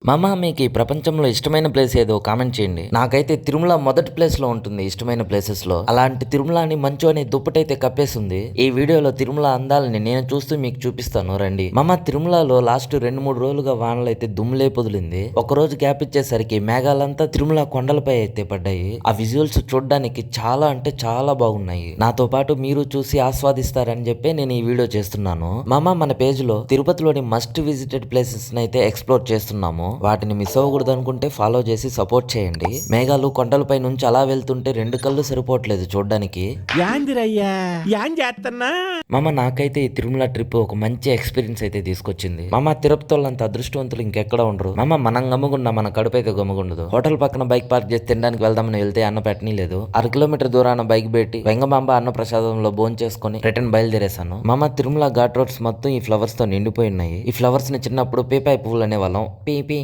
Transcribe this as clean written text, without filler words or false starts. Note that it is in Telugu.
మామ మీకు ఈ ప్రపంచంలో ఇష్టమైన ప్లేస్ ఏదో కామెంట్ చేయండి. నాకైతే తిరుమల మొదటి ప్లేస్ లో ఉంటుంది ఇష్టమైన ప్లేసెస్ లో. అలాంటి తిరుమలని మంచు అనే దుప్పటైతే కప్పేసింది. ఈ వీడియోలో తిరుమల అందాలని నేను చూస్తూ మీకు చూపిస్తాను రండి. మామ తిరుమలలో లాస్ట్ 2-3 రోజులుగా వానలు అయితే దుమ్ములే పొదిలింది. ఒక రోజు గ్యాప్ ఇచ్చేసరికి మేఘాలంతా తిరుమల కొండలపై అయితే పడ్డాయి. ఆ విజువల్స్ చూడడానికి చాలా అంటే చాలా బాగున్నాయి. నాతో పాటు మీరు చూసి ఆస్వాదిస్తారని చెప్పి నేను ఈ వీడియో చేస్తున్నాను. మామ మన పేజ్ లో తిరుపతిలోని మస్ట్ విజిటెడ్ ప్లేసెస్ అయితే ఎక్స్ప్లోర్ చేస్తున్నాము. వాటిని మిస్ అవ్వకూడదు అనుకుంటే ఫాలో చేసి సపోర్ట్ చేయండి. మేఘాలు కొండలపై నుంచి అలా వెళ్తుంటే 2 కళ్ళు సరిపోవట్లేదు చూడడానికి. మామ నాకైతే ఈ తిరుమల ట్రిప్ ఒక మంచి ఎక్స్పీరియన్స్ అయితే తీసుకొచ్చింది. మామ తిరుపతి వాళ్ళంత అదృష్టవంతులు ఇంకెక్కడ ఉండరు. మామ మనం గమ్ముగున్నా మన కడుపు అయితే గమ్ముగుండదు. హోటల్ పక్కన బైక్ పార్క్ చేసి తినడానికి వెళ్దామని వెళ్తే అన్న పెట్టనీలేదు. 1/2 కిలోమీటర్ దూరాన బైక్ పెట్టి వెంగమాంబ అన్న ప్రసాదంలో భోజనం చేసుకుని రిటర్న్ బయలుదేరేశాను. మామ తిరుమల ఘాట్ రోడ్స్ మొత్తం ఈ ఫ్లవర్స్ తో నిండిపోయి ఉన్నాయి. ఈ ఫ్లవర్స్ ని చిన్నప్పుడు పీపాయి పువ్వులు అనేవాళ్ళం. P P